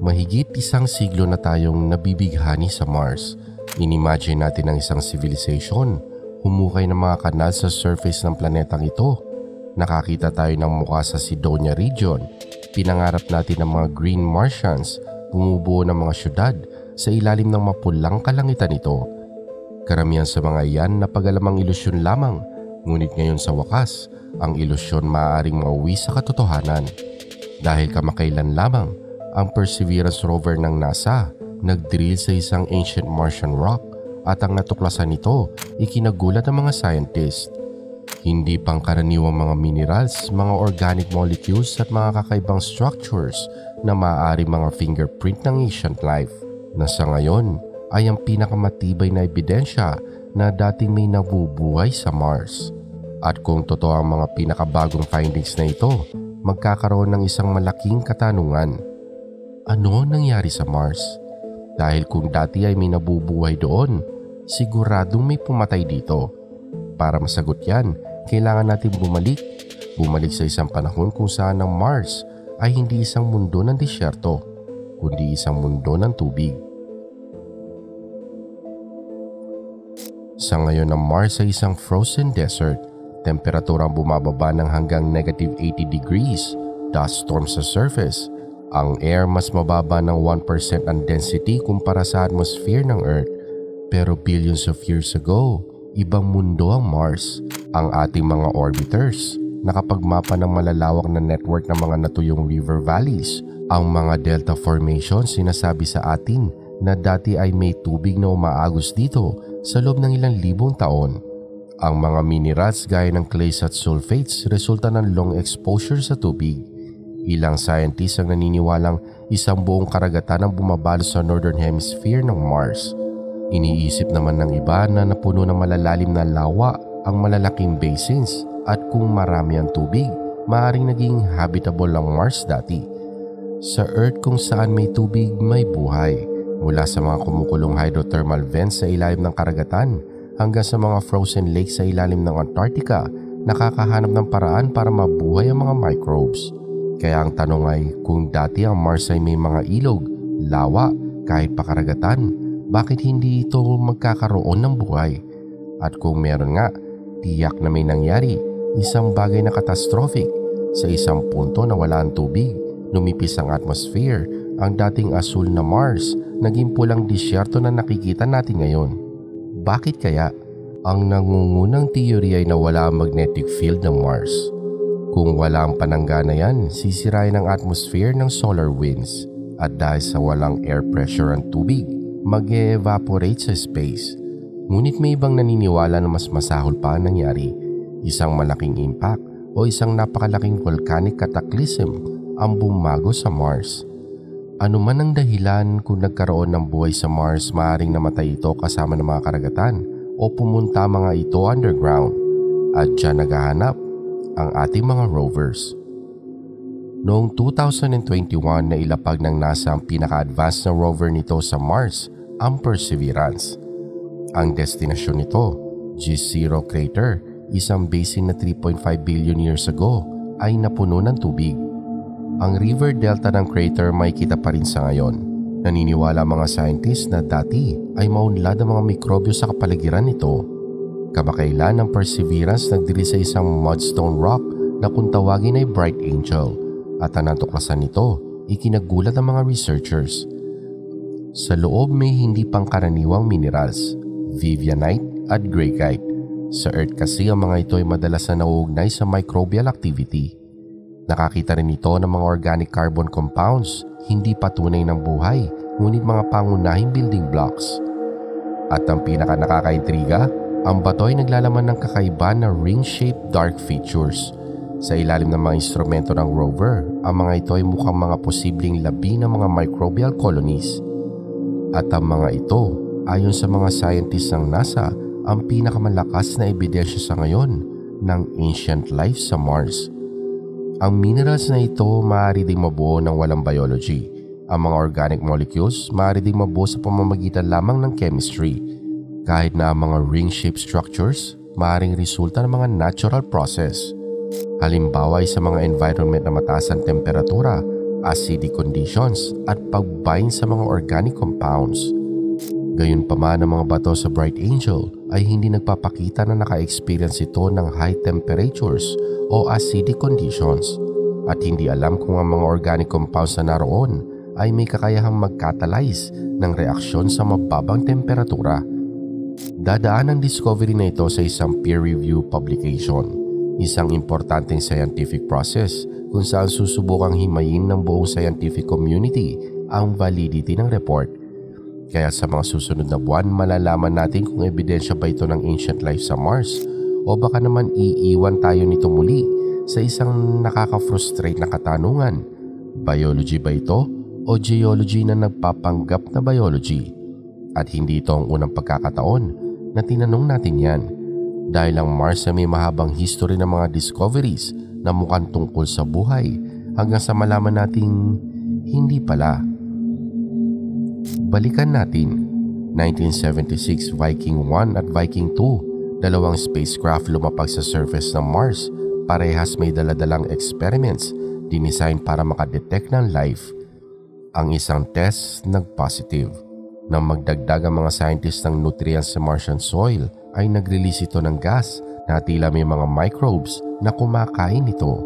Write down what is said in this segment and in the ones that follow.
Mahigit isang siglo na tayong nabibighani sa Mars. Inimagine natin ang isang civilization, humukay ng mga kanal sa surface ng planetang ito. Nakakita tayo ng mukha sa Sidonia region. Pinangarap natin ng mga green Martians, bumubuo ng mga syudad sa ilalim ng mapulang kalangitan nito. Karamihan sa mga iyan na pag-alamang ilusyon lamang, ngunit ngayon sa wakas, ang ilusyon maaaring mauwi sa katotohanan. Dahil kamakailan lamang, ang Perseverance rover ng NASA nag-drill sa isang ancient Martian rock at ang natuklasan nito ikinagulat ng mga scientist. Hindi pangkaraniwang mga minerals, mga organic molecules at mga kakaibang structures na maaari mga fingerprint ng ancient life na sa ngayon ay ang pinakamatibay na ebidensya na dating may nabubuhay sa Mars. At kung totoo ang mga pinakabagong findings na ito, magkakaroon ng isang malaking katanungan. Ano nangyari sa Mars? Dahil kung dati ay may nabubuhay doon, siguradong may pumatay dito. Para masagot yan, kailangan natin bumalik sa isang panahon kung saan ang Mars ay hindi isang mundo ng disyerto, kundi isang mundo ng tubig. Sa ngayon ang Mars ay isang frozen desert, temperaturang bumababa ng hanggang -80 degrees, dust storms sa surface. Ang air mas mababa ng 1% ang density kumpara sa atmosphere ng Earth. Pero billions of years ago, ibang mundo ang Mars. Ang ating mga orbiters, nakapagmapa ng malalawak na network ng mga natuyong river valleys. Ang mga delta formations sinasabi sa atin na dati ay may tubig na umaagos dito sa loob ng ilang libong taon. Ang mga minerals gaya ng clays at sulfates resulta ng long exposure sa tubig. Ilang scientists ang naniniwalang isang buong karagatan ang bumabalo sa northern hemisphere ng Mars. Iniisip naman ng iba na napuno ng malalalim na lawa ang malalaking basins at kung marami ang tubig, maaaring naging habitable ang Mars dati. Sa Earth kung saan may tubig, may buhay. Mula sa mga kumukulong hydrothermal vents sa ilalim ng karagatan hanggang sa mga frozen lakes sa ilalim ng Antarctica, nakakahanap ng paraan para mabuhay ang mga microbes. Kaya ang tanong ay kung dati ang Mars ay may mga ilog, lawa, kahit pa karagatan, bakit hindi ito magkakaroon ng buhay? At kung meron nga, tiyak na may nangyari, isang bagay na catastrophic. Sa isang punto na wala ang tubig, lumipis ang atmosphere, ang dating asul na Mars, naging pulang disyerto na nakikita natin ngayon. Bakit kaya? Ang nangungunang teorya ay na wala ang magnetic field ng Mars. Kung wala ang pananggana yan, sisirain ang atmosphere ng solar winds at dahil sa walang air pressure ang tubig, mag-evaporate sa space. Ngunit may ibang naniniwala na mas masahol pa ang nangyari. Isang malaking impact o isang napakalaking volcanic cataclysm ang bumago sa Mars. Ano man ang dahilan kung nagkaroon ng buhay sa Mars, maaaring namatay ito kasama ng mga karagatan o pumunta mga ito underground at dyan naghahanap ang ating mga rovers. Noong 2021 na ilapag ng NASA ang pinaka-advanced na rover nito sa Mars, ang Perseverance. Ang destinasyon nito, G0 Crater, isang basin na 3.5 billion years ago, ay napuno ng tubig. Ang river delta ng crater may kita pa rin sa ngayon. Naniniwala mga scientists na dati ay maunlad ang mga mikrobyo sa kapaligiran nito. Kamakailan ang Perseverance nagdiri sa isang mudstone rock na kung tawagin ay Bright Angel at ang natuklasan nito, ikinagulat ng mga researchers. Sa loob may hindi pangkaraniwang minerals, vivianite at greigite. Sa Earth kasi ang mga ito ay madalas na nauugnay sa microbial activity. Nakakita rin ito ng mga organic carbon compounds, hindi patunay ng buhay, ngunit mga pangunahing building blocks. At ang pinaka nakakaintriga, ang bato ay naglalaman ng kakaiba na ring-shaped dark features. Sa ilalim ng mga instrumento ng rover, ang mga ito ay mukhang mga posibleng labi ng mga microbial colonies. At ang mga ito, ayon sa mga scientists ng NASA, ang pinakamalakas na ebidensya sa ngayon ng ancient life sa Mars. Ang minerals na ito maaari ding mabuo ng walang biology. Ang mga organic molecules maaari ding mabuo sa pamamagitan lamang ng chemistry. Kahit na ang mga ring-shaped structures maaaring resulta ng mga natural process. Halimbawa ay sa mga environment na mataas ang temperatura, acidic conditions at pag-bind sa mga organic compounds. Gayunpaman ang mga bato sa Bright Angel ay hindi nagpapakita na naka-experience ito ng high temperatures o acidic conditions at hindi alam kung ang mga organic compounds na naroon ay may kakayahang mag-catalyze ng reaksyon sa mababang temperatura. Dadaan ang discovery na ito sa isang peer-review publication, isang importanteng scientific process kung saan susubukang himayin ng buong scientific community ang validity ng report. Kaya sa mga susunod na buwan malalaman natin kung ebidensya ba ito ng ancient life sa Mars o baka naman iiwan tayo nito muli sa isang nakaka-frustrate na katanungan. Biology ba ito o geology na nagpapanggap na biology? At hindi ito ang unang pagkakataon na tinanong natin yan dahil ang Mars ay may mahabang history ng mga discoveries na mukhang tungkol sa buhay hanggang sa malaman nating hindi pala. Balikan natin, 1976 Viking 1 at Viking 2, dalawang spacecraft lumapag sa surface ng Mars. Parehas may daladalang experiments dinisign para makadetect ng life. Ang isang test nag-positive. Nang magdagdag ang mga scientists ng nutrients sa Martian soil ay nag-release ito ng gas na tila may mga microbes na kumakain ito.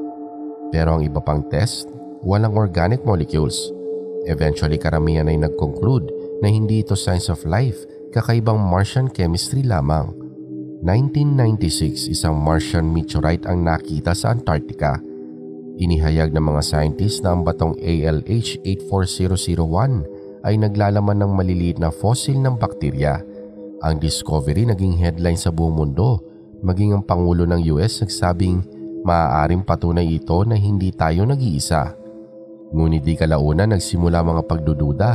Pero ang iba pang test, walang organic molecules. Eventually karamihan ay nag-conclude na hindi ito signs of life, kakaibang Martian chemistry lamang. 1996, isang Martian meteorite ang nakita sa Antarctica. Inihayag ng mga scientists na ang batong ALH 84001 ay naglalaman ng maliliit na fossil ng bakterya. Ang discovery naging headline sa buong mundo, maging ang Pangulo ng US nagsabing maaaring patunay ito na hindi tayo nag-iisa. Ngunit di kalaunan nagsimula mga pagdududa.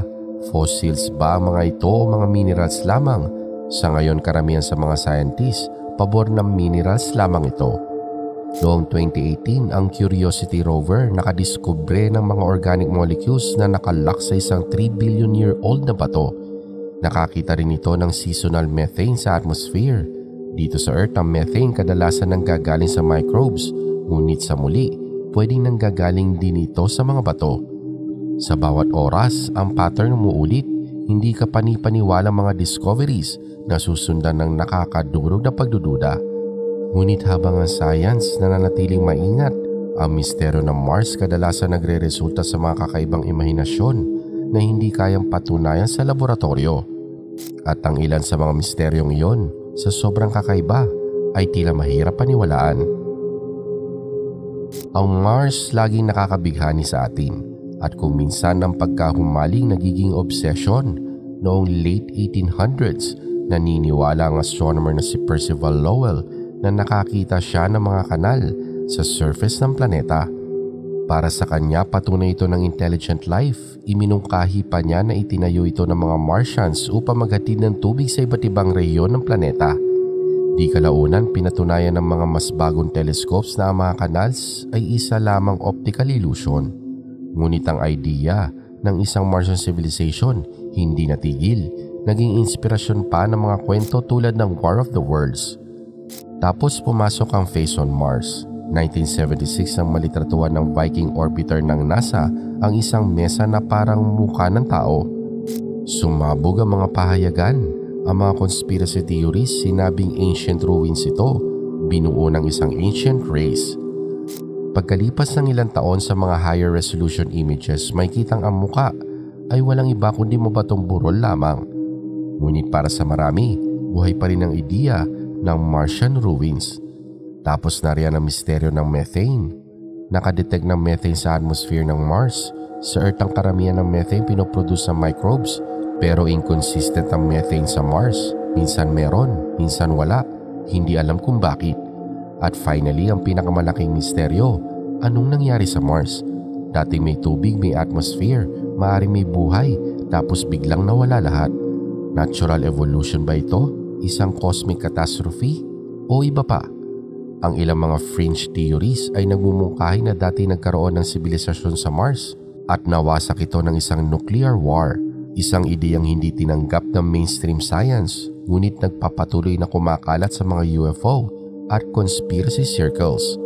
Fossils ba ang mga ito o mga minerals lamang? Sa ngayon karamihan sa mga scientists, pabor ng minerals lamang ito. Noong 2018, ang Curiosity rover nakadiskubre ng mga organic molecules na nakalock sa isang 3 billion year old na bato. Nakakita rin ito ng seasonal methane sa atmosphere. Dito sa Earth, ang methane kadalasan nanggagaling sa microbes, ngunit sa muli, pwedeng nanggagaling din ito sa mga bato. Sa bawat oras, ang pattern umuulit, hindi ka panipaniwalang mga discoveries na susundan ng nakakadurog na pagdududa. Ngunit habang ang science nananatiling maingat, ang misteryo ng Mars kadalasan nagre-resulta sa mga kakaibang imahinasyon na hindi kayang patunayan sa laboratorio. At ang ilan sa mga misteryong iyon, sa sobrang kakaiba, ay tila mahirap paniwalaan. Ang Mars laging nakakabighani sa atin. At kung minsan ang pagkahumaling nagiging obsession, noong late 1800s, naniniwala ang astronomer na si Percival Lowell na nakakita siya ng mga kanal sa surface ng planeta. Para sa kanya patunay ito ng intelligent life, iminungkahi pa niya na itinayo ito ng mga Martians upang maghatid ng tubig sa iba't ibang rehiyon ng planeta. Di kalaunan pinatunayan ng mga mas bagong telescopes na ang mga canals ay isa lamang optical illusion. Ngunit ang idea ng isang Martian civilization hindi natigil, naging inspirasyon pa ng mga kwento tulad ng War of the Worlds. Tapos pumasok ang Face on Mars. 1976 ang malitratuhan ng Viking orbiter ng NASA ang isang mesa na parang mukha ng tao. Sumabog ang mga pahayagan. Ang mga conspiracy theories sinabing ancient ruins ito, binuo ng isang ancient race. Pagkalipas ng ilang taon sa mga higher resolution images, may kitang ang muka ay walang iba kundi mabatong burol lamang. Ngunit para sa marami, buhay pa rin ang ideya ng Martian ruins. Tapos nariyan ang misteryo ng methane. Nakadetect ng methane sa atmosphere ng Mars. Sa Earth ang karamihan ng methane pinoproduce sa microbes, pero inconsistent ang methane sa Mars. Minsan meron, minsan wala. Hindi alam kung bakit. At finally, ang pinakamalaking misteryo, anong nangyari sa Mars? Dati may tubig, may atmosphere, maaaring may buhay, tapos biglang nawala lahat. Natural evolution ba ito? Isang cosmic catastrophe? O iba pa? Ang ilang mga fringe theories ay nagmumungkahi na dati nagkaroon ng sibilisasyon sa Mars at nawasak ito ng isang nuclear war. Isang ideyang hindi tinanggap ng mainstream science, ngunit nagpapatuloy na kumakalat sa mga UFO at conspiracy circles.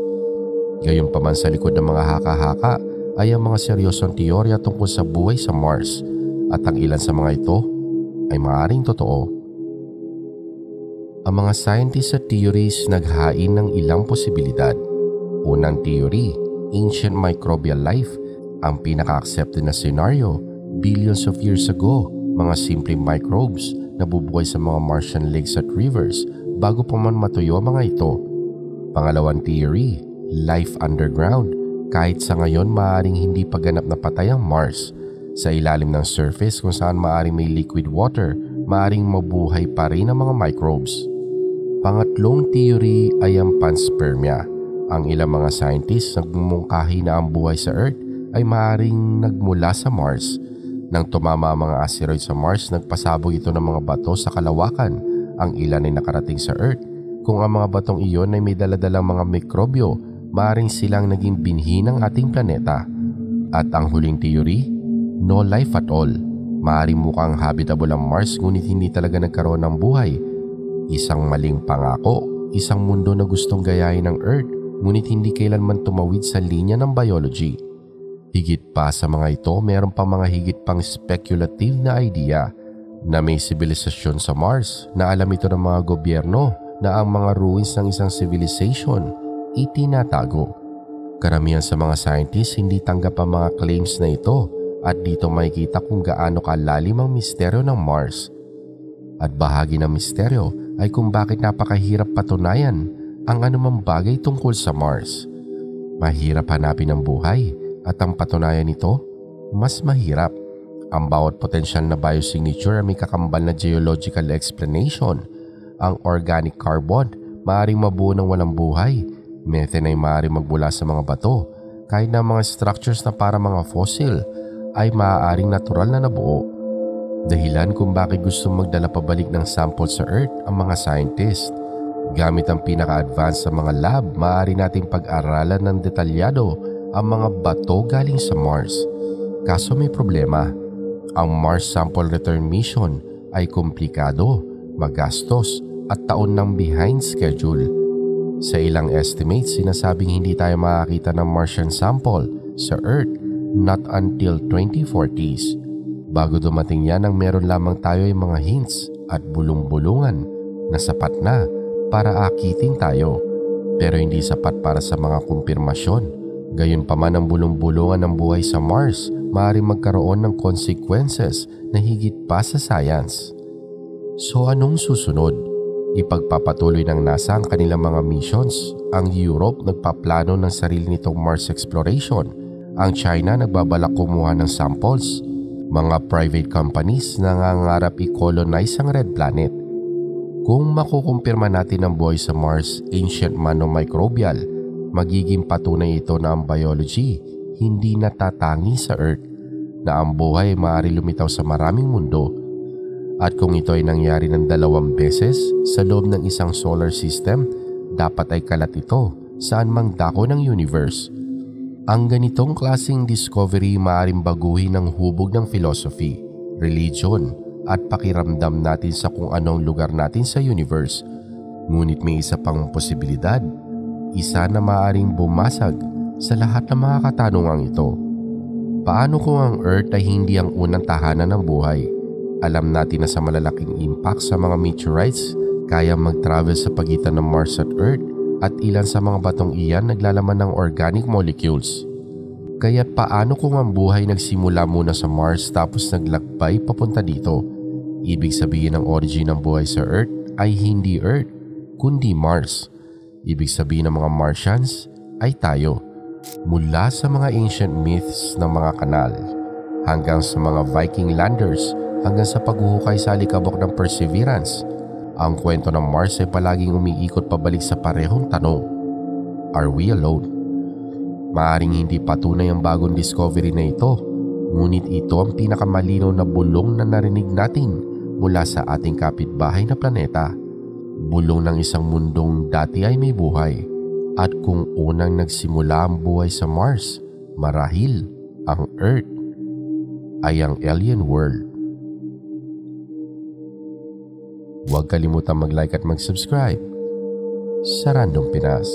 Gayunpaman sa likod ng mga haka-haka ay ang mga seryosong teorya tungkol sa buhay sa Mars at ang ilan sa mga ito ay maaaring totoo. Ang mga scientists at theories naghain ng ilang posibilidad. Unang theory, ancient microbial life. Ang pinaka-accepted na scenario, billions of years ago, mga simpleng microbes na bubuhay sa mga Martian lakes at rivers bago pa man matuyo ang mga ito. Pangalawang theory, life underground. Kahit sa ngayon maaaring hindi pa ganap na patay ang Mars. Sa ilalim ng surface kung saan maaaring may liquid water, maaaring mabuhay pa rin ang mga microbes. Pangatlong theory ay ang panspermia. Ang ilang mga scientists nagmumungkahi na ang buhay sa Earth ay maaaring nagmula sa Mars. Nang tumama ang mga asteroid sa Mars, nagpasabog ito ng mga bato sa kalawakan. Ang ilan ay nakarating sa Earth. Kung ang mga batong iyon ay may daladalang mga mikrobyo, maaaring silang naging binhi ng ating planeta. At ang huling theory, no life at all. Maaaring mukhang habitable ang Mars ngunit hindi talaga nagkaroon ng buhay. Isang maling pangako, isang mundo na gustong gayahin ng Earth ngunit hindi kailanman tumawid sa linya ng biology. Higit pa sa mga ito, mayroon pa mga higit pang speculative na idea na may sibilisasyon sa Mars na alam ito ng mga gobyerno na ang mga ruins ng isang civilization itinatago. Karamihan sa mga scientists hindi tanggap ang mga claims na ito at dito makikita kung gaano kalalim ang misteryo ng Mars. At bahagi ng misteryo ay kung bakit napakahirap patunayan ang anumang bagay tungkol sa Mars. Mahirap hanapin ang buhay at ang patunayan nito mas mahirap. Ang bawat potensyal na biosignature ay may kakambal na geological explanation. Ang organic carbon maaaring mabuo ng walang buhay. Methane ay maaaring magmula sa mga bato, kahit na mga structures na para mga fossil ay maaaring natural na nabuo. Dahilan kung bakit gusto magdala pabalik ng sample sa Earth ang mga scientist. Gamit ang pinaka-advanced sa mga lab, maaari nating pag-aralan ng detalyado ang mga bato galing sa Mars. Kaso may problema. Ang Mars Sample Return Mission ay komplikado, magastos at taon nang behind schedule. Sa ilang estimates, sinasabing hindi tayo makakita ng Martian sample sa Earth not until 2040s. Bago dumating yan, ang meron lamang tayo ay mga hints at bulong-bulungan na sapat na para akitin tayo. Pero hindi sapat para sa mga kumpirmasyon. Gayunpaman ang bulong-bulungan ng buhay sa Mars, maaaring magkaroon ng consequences na higit pa sa science. So anong susunod? Ipagpapatuloy ng NASA ang kanilang mga missions. Ang Europe nagpaplano ng sarili nitong Mars exploration. Ang China nagbabalak kumuha ng samples. Mga private companies nangangarap i-colonize ang Red Planet. Kung makukumpirma natin ang buhay sa Mars, ancient man o microbial, magiging patunay ito na ang biology hindi natatangi sa Earth, na ang buhay ay maaari lumitaw sa maraming mundo. At kung ito ay nangyari ng 2 beses sa loob ng isang solar system, dapat ay kalat ito saan mang dako ng universe. Ang ganitong klaseng discovery maaaring baguhin ang hubog ng philosophy, religion at pakiramdam natin sa kung anong lugar natin sa universe. Ngunit may isa pang posibilidad, isa na maaaring bumasag sa lahat ng mga katanungang ito. Paano kung ang Earth ay hindi ang unang tahanan ng buhay? Alam natin na sa malalaking impact sa mga meteorites, kaya mag-travel sa pagitan ng Mars at Earth at ilan sa mga batong iyan naglalaman ng organic molecules. Kaya't paano kung ang buhay nagsimula muna sa Mars tapos naglakbay papunta dito? Ibig sabihin ang origin ng buhay sa Earth ay hindi Earth, kundi Mars. Ibig sabihin ng mga Martians ay tayo. Mula sa mga ancient myths ng mga kanal, hanggang sa mga Viking landers, hanggang sa paghuhukay sa alikabok ng Perseverance, ang kwento ng Mars ay palaging umiikot pabalik sa parehong tanong. Are we alone? Maaring hindi patunay ang bagong discovery na ito, ngunit ito ang pinakamalinaw na bulong na narinig natin mula sa ating kapitbahay na planeta. Bulong ng isang mundong dati ay may buhay, at kung unang nagsimula ang buhay sa Mars, marahil ang Earth ay ang alien world. Huwag kalimutang mag-like at mag-subscribe sa Random Pinas.